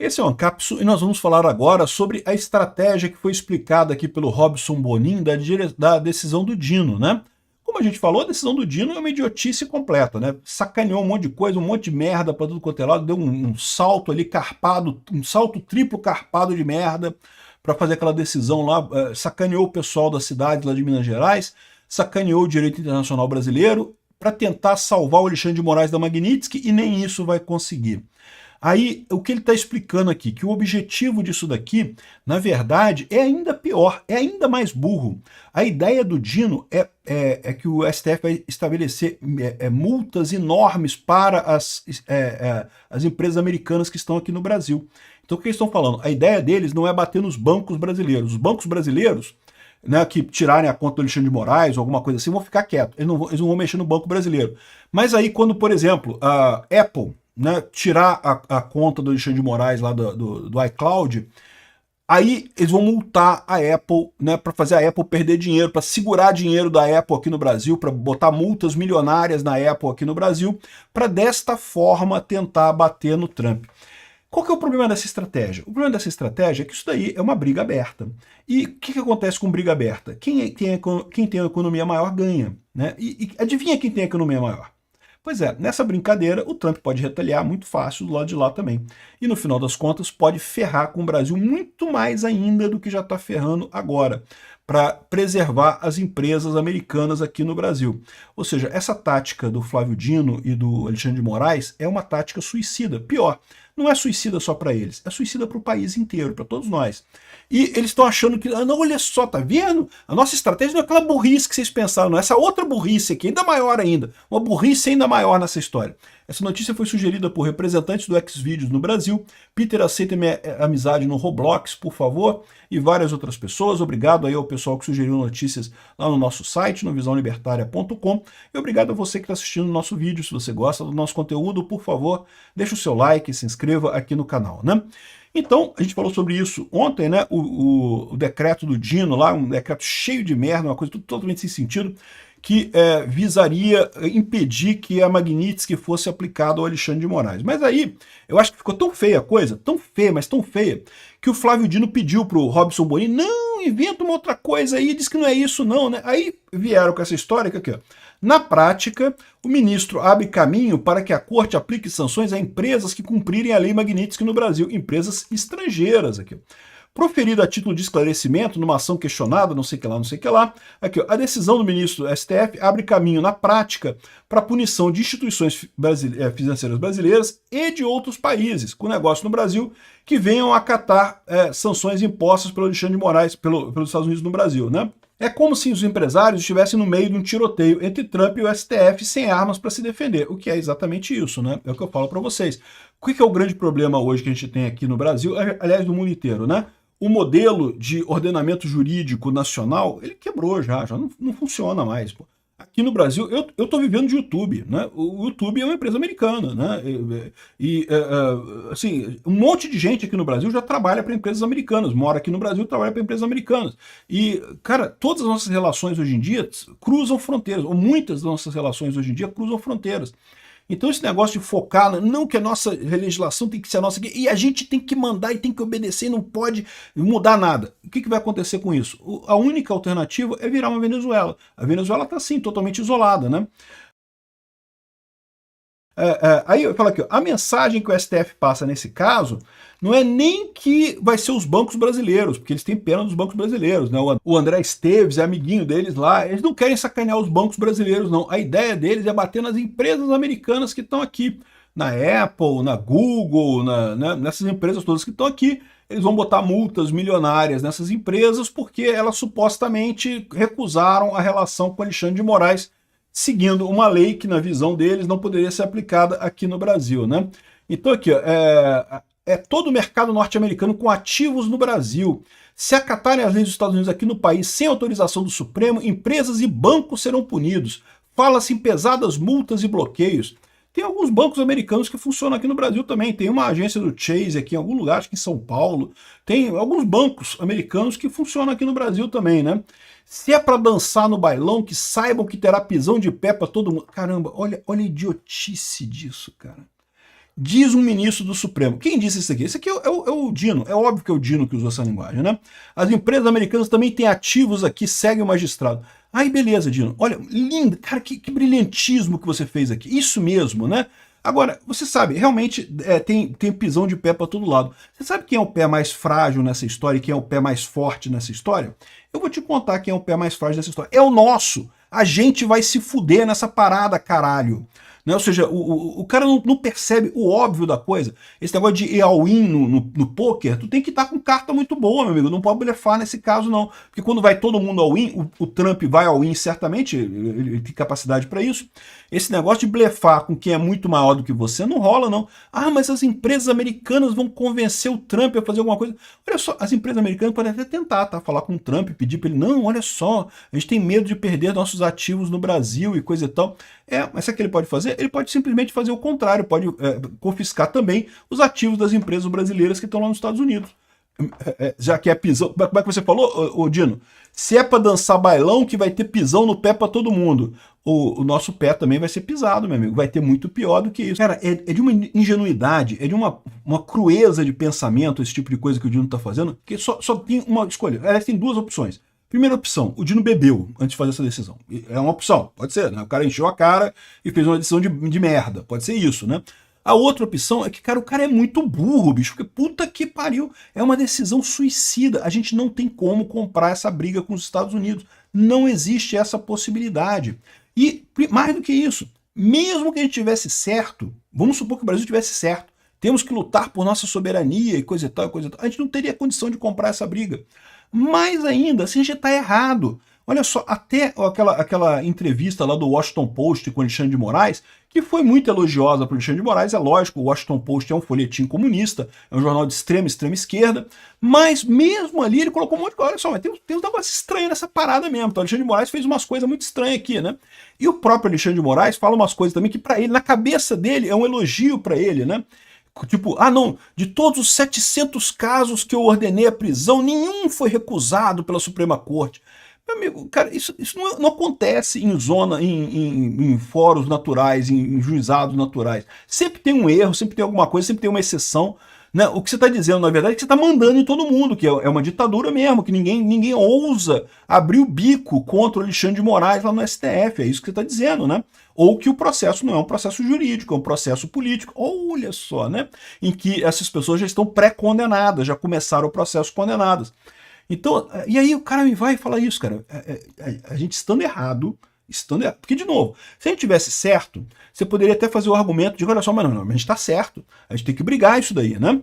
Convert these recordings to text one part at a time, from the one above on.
Esse é o Ancapsu e nós vamos falar agora sobre a estratégia que foi explicada aqui pelo Robson Bonin da decisão do Dino, né? Como a gente falou, a decisão do Dino é uma idiotice completa, né? Sacaneou um monte de coisa, um monte de merda para tudo quanto é lado, deu um salto ali carpado, um salto triplo carpado de merda para fazer aquela decisão lá, sacaneou o pessoal da cidade lá de Minas Gerais, sacaneou o direito internacional brasileiro para tentar salvar o Alexandre de Moraes da Magnitsky e nem isso vai conseguir. Aí, o que ele está explicando aqui, que o objetivo disso daqui, na verdade, é ainda pior, é ainda mais burro. A ideia do Dino é que o STF vai estabelecer multas enormes para as empresas americanas que estão aqui no Brasil. Então, o que eles estão falando? A ideia deles não é bater nos bancos brasileiros. Os bancos brasileiros, né, que tirarem a conta do Alexandre de Moraes ou alguma coisa assim, vão ficar quietos. Eles não vão mexer no banco brasileiro. Mas aí, quando, por exemplo, a Apple, né, tirar a conta do Alexandre de Moraes lá do iCloud, aí eles vão multar a Apple, né, para fazer a Apple perder dinheiro, para segurar dinheiro da Apple aqui no Brasil, para botar multas milionárias na Apple aqui no Brasil, para desta forma tentar bater no Trump. Qual que é o problema dessa estratégia? O problema dessa estratégia é que isso daí é uma briga aberta. E o que acontece com briga aberta? Quem tem a economia maior ganha, né? E adivinha quem tem a economia maior? Pois é, nessa brincadeira o Trump pode retaliar muito fácil do lado de lá também. E no final das contas pode ferrar com o Brasil muito mais ainda do que já está ferrando agora, para preservar as empresas americanas aqui no Brasil. Ou seja, essa tática do Flávio Dino e do Alexandre de Moraes é uma tática suicida. Pior, não é suicida só para eles, é suicida para o país inteiro, para todos nós. E eles estão achando que, não, olha só, tá vendo? A nossa estratégia não é aquela burrice que vocês pensaram, não. Essa outra burrice aqui, ainda maior ainda. Uma burrice ainda maior nessa história. Essa notícia foi sugerida por representantes do Xvideos no Brasil. Peter, aceita minha amizade no Roblox, por favor, e várias outras pessoas. Obrigado aí ao pessoal que sugeriu notícias lá no nosso site, no visãolibertaria.com. E obrigado a você que está assistindo o nosso vídeo. Se você gosta do nosso conteúdo, por favor, deixe o seu like, se inscreva aqui no canal, né? Então, a gente falou sobre isso ontem, né? O decreto do Dino lá, um decreto cheio de merda, uma coisa totalmente sem sentido, que visaria impedir que a Magnitsky fosse aplicada ao Alexandre de Moraes. Mas aí, eu acho que ficou tão feia a coisa, tão feia, mas tão feia, que o Flávio Dino pediu para o Robson Bonin, não, inventa uma outra coisa aí, diz que não é isso não, né? Aí vieram com essa história que aqui, ó. Na prática, o ministro abre caminho para que a corte aplique sanções a empresas que cumprirem a lei Magnitsky no Brasil, empresas estrangeiras aqui. Proferida a título de esclarecimento, numa ação questionada, não sei o que lá, não sei o que lá, aqui, ó, a decisão do ministro STF abre caminho na prática para a punição de instituições financeiras brasileiras e de outros países com negócio no Brasil que venham acatar sanções impostas pelo Alexandre de Moraes, pelos Estados Unidos no Brasil, né? É como se os empresários estivessem no meio de um tiroteio entre Trump e o STF sem armas para se defender, o que é exatamente isso, né? É o que eu falo para vocês. O que é o grande problema hoje que a gente tem aqui no Brasil, aliás, no mundo inteiro, né? O modelo de ordenamento jurídico nacional, ele quebrou já não funciona mais, pô. Aqui no Brasil, eu estou vivendo de YouTube, né? O YouTube é uma empresa americana, né? Assim, um monte de gente aqui no Brasil já trabalha para empresas americanas, mora aqui no Brasil, trabalha para empresas americanas. E, cara, todas as nossas relações hoje em dia cruzam fronteiras, ou muitas das nossas relações hoje em dia cruzam fronteiras. Então esse negócio de focar, não que a nossa legislação tem que ser a nossa, e a gente tem que mandar e tem que obedecer e não pode mudar nada. O que vai acontecer com isso? A única alternativa é virar uma Venezuela. A Venezuela está, sim, totalmente isolada, né? Aí eu falo aqui, ó, a mensagem que o STF passa nesse caso não é nem que vai ser os bancos brasileiros, porque eles têm pena dos bancos brasileiros, né? O André Esteves é amiguinho deles lá, eles não querem sacanear os bancos brasileiros, não. A ideia deles é bater nas empresas americanas que estão aqui, na Apple, na Google, nessas empresas todas que estão aqui. Eles vão botar multas milionárias nessas empresas porque elas supostamente recusaram a relação com Alexandre de Moraes, seguindo uma lei que, na visão deles, não poderia ser aplicada aqui no Brasil, né? Então aqui, ó, todo o mercado norte-americano com ativos no Brasil. Se acatarem as leis dos Estados Unidos aqui no país sem autorização do Supremo, empresas e bancos serão punidos. Fala-se em pesadas multas e bloqueios. Tem alguns bancos americanos que funcionam aqui no Brasil também. Tem uma agência do Chase aqui em algum lugar, acho que em São Paulo. Tem alguns bancos americanos que funcionam aqui no Brasil também, né? Se é para dançar no bailão, que saibam que terá pisão de pé para todo mundo. Caramba, olha a idiotice disso, cara. Diz um ministro do Supremo. Quem disse isso aqui? Esse aqui é o Dino. É óbvio que é o Dino que usou essa linguagem, né? As empresas americanas também têm ativos aqui, segue o magistrado. Aí, beleza, Dino. Olha, lindo. Cara, que brilhantismo que você fez aqui. Isso mesmo, né? Agora, você sabe, realmente tem pisão de pé para todo lado. Você sabe quem é o pé mais frágil nessa história e quem é o pé mais forte nessa história? Eu vou te contar quem é o pé mais frágil nessa história. É o nosso. A gente vai se fuder nessa parada, caralho. Né? Ou seja, o cara não percebe o óbvio da coisa. Esse negócio de ir all-in no poker, tu tem que estar com carta muito boa, meu amigo. Não pode blefar nesse caso, não. Porque quando vai todo mundo all-in, o Trump vai all-in certamente, ele tem capacidade para isso. Esse negócio de blefar com quem é muito maior do que você não rola, não. Ah, mas as empresas americanas vão convencer o Trump a fazer alguma coisa. Olha só, as empresas americanas podem até tentar, tá? Falar com o Trump, pedir para ele, não, olha só, a gente tem medo de perder nossos ativos no Brasil e coisa e tal. Mas sabe o que ele pode fazer? Ele pode simplesmente fazer o contrário, pode confiscar também os ativos das empresas brasileiras que estão lá nos Estados Unidos. Já que é pisão. Como é que você falou, ô Dino? Se é para dançar bailão, que vai ter pisão no pé para todo mundo. O nosso pé também vai ser pisado, meu amigo. Vai ter muito pior do que isso. Cara, é de uma ingenuidade, é de uma crueza de pensamento, esse tipo de coisa que o Dino está fazendo, que só tem uma escolha. Aliás, tem duas opções. Primeira opção, o Dino bebeu antes de fazer essa decisão. É uma opção, pode ser, né? O cara encheu a cara e fez uma decisão de merda. Pode ser isso, né? A outra opção é que, cara, o cara é muito burro, bicho, porque puta que pariu, é uma decisão suicida. A gente não tem como comprar essa briga com os Estados Unidos. Não existe essa possibilidade. E, mais do que isso, mesmo que a gente tivesse certo, vamos supor que o Brasil tivesse certo, temos que lutar por nossa soberania e coisa e tal, a gente não teria condição de comprar essa briga. Mais ainda, assim, a gente está errado. Olha só, até aquela entrevista lá do Washington Post com o Alexandre de Moraes, que foi muito elogiosa para o Alexandre de Moraes, é lógico, o Washington Post é um folhetim comunista, é um jornal de extrema esquerda, mas mesmo ali ele colocou um monte de coisa. Olha só, mas tem um negócio estranho nessa parada mesmo. Então o Alexandre de Moraes fez umas coisas muito estranhas aqui, né? E o próprio Alexandre de Moraes fala umas coisas também que para ele, na cabeça dele, é um elogio para ele, né? Tipo, ah não, de todos os 700 casos que eu ordenei a prisão, nenhum foi recusado pela Suprema Corte. Meu amigo, cara, isso não acontece em fóruns naturais, em juizados naturais. Sempre tem um erro, sempre tem alguma coisa, sempre tem uma exceção. Né? O que você está dizendo, na verdade, é que você está mandando em todo mundo, que é uma ditadura mesmo, que ninguém ousa abrir o bico contra o Alexandre de Moraes lá no STF. É isso que você está dizendo, né? Ou que o processo não é um processo jurídico, é um processo político. Olha só, né? Em que essas pessoas já estão pré-condenadas, já começaram o processo condenadas. Então, e aí o cara me vai e fala isso, cara. A gente estando errado, porque, de novo, se a gente tivesse certo, você poderia até fazer o argumento de, olha só, mas não, a gente está certo, a gente tem que brigar isso daí, né?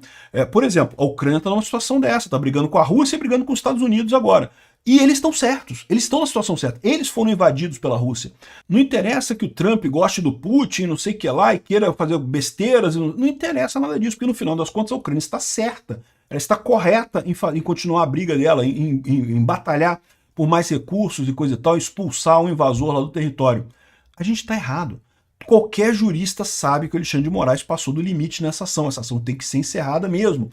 Por exemplo, a Ucrânia está numa situação dessa, está brigando com a Rússia e brigando com os Estados Unidos agora. E eles estão certos, eles estão na situação certa, eles foram invadidos pela Rússia. Não interessa que o Trump goste do Putin, não sei o que lá, e queira fazer besteiras, não interessa nada disso, porque no final das contas a Ucrânia está certa, ela está correta em continuar a briga dela, em batalhar por mais recursos e coisa e tal, expulsar um invasor lá do território. A gente está errado. Qualquer jurista sabe que o Alexandre de Moraes passou do limite nessa ação. Essa ação tem que ser encerrada mesmo.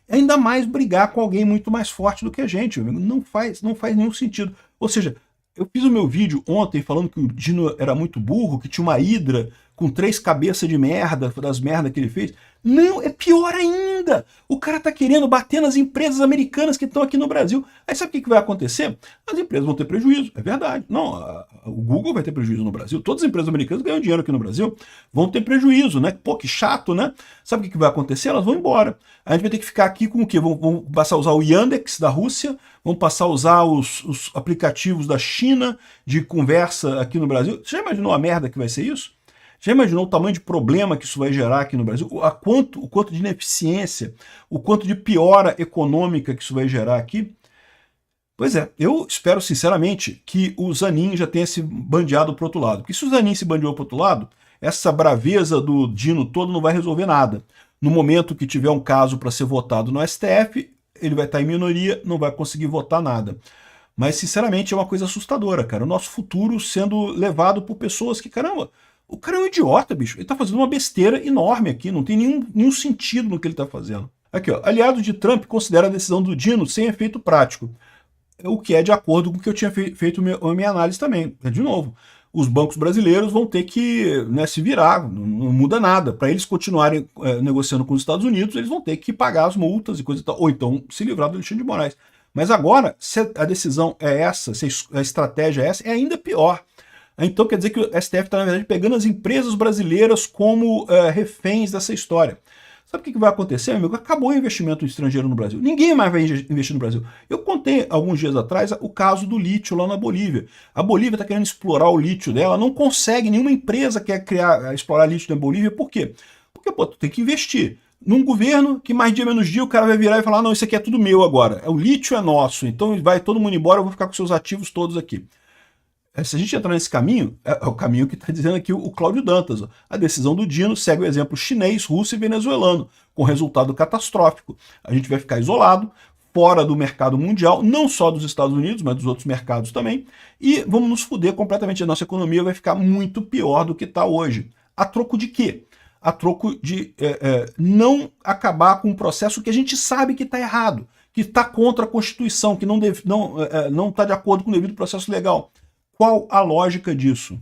Ainda mais brigar com alguém muito mais forte do que a gente. Não faz nenhum sentido. Ou seja, eu fiz o meu vídeo ontem falando que o Dino era muito burro, que tinha uma hidra com 3 cabeças de merda, das merdas que ele fez. Não, é pior ainda. O cara tá querendo bater nas empresas americanas que estão aqui no Brasil. Aí sabe o que vai acontecer? As empresas vão ter prejuízo, é verdade. Não, o Google vai ter prejuízo no Brasil. Todas as empresas americanas ganham dinheiro aqui no Brasil, vão ter prejuízo, né? Pô, que chato, né? Sabe o que vai acontecer? Elas vão embora. A gente vai ter que ficar aqui com o quê? Vão passar a usar o Yandex da Rússia, vão passar a usar os aplicativos da China de conversa aqui no Brasil. Você já imaginou a merda que vai ser isso? Já imaginou o tamanho de problema que isso vai gerar aqui no Brasil? O quanto de ineficiência, o quanto de piora econômica que isso vai gerar aqui? Pois é, eu espero sinceramente que o Zanin já tenha se bandeado para o outro lado. Porque se o Zanin se bandeou para o outro lado, essa braveza do Dino todo não vai resolver nada. No momento que tiver um caso para ser votado no STF, ele vai estar em minoria, não vai conseguir votar nada. Mas, sinceramente, é uma coisa assustadora, cara. O nosso futuro sendo levado por pessoas que, caramba, o cara é um idiota, bicho. Ele tá fazendo uma besteira enorme aqui, não tem nenhum sentido no que ele tá fazendo. Aqui, ó, aliado de Trump considera a decisão do Dino sem efeito prático, o que é de acordo com o que eu tinha feito a minha análise também. De novo, os bancos brasileiros vão ter que, né, se virar, não muda nada. Para eles continuarem negociando com os Estados Unidos, eles vão ter que pagar as multas e coisa e tal, ou então se livrar do Alexandre de Moraes. Mas agora, se a decisão é essa, se a estratégia é essa, é ainda pior. Então quer dizer que o STF está, na verdade, pegando as empresas brasileiras como reféns dessa história. Sabe o que vai acontecer, amigo? Acabou o investimento estrangeiro no Brasil. Ninguém mais vai investir no Brasil. Eu contei alguns dias atrás o caso do lítio lá na Bolívia. A Bolívia está querendo explorar o lítio dela, não consegue, nenhuma empresa quer explorar lítio na Bolívia. Por quê? Porque, pô, tu tem que investir num governo que mais dia menos dia o cara vai virar e falar, não, isso aqui é tudo meu agora. O lítio é nosso, então vai todo mundo embora, eu vou ficar com seus ativos todos aqui. Se a gente entrar nesse caminho, é o caminho que está dizendo aqui o Cláudio Dantas. Ó. A decisão do Dino segue o exemplo chinês, russo e venezuelano, com resultado catastrófico. A gente vai ficar isolado, fora do mercado mundial, não só dos Estados Unidos, mas dos outros mercados também, e vamos nos fuder completamente. A nossa economia vai ficar muito pior do que está hoje. A troco de quê? A troco de não acabar com um processo que a gente sabe que está errado, que está contra a Constituição, que não está de acordo com o devido processo legal. Qual a lógica disso?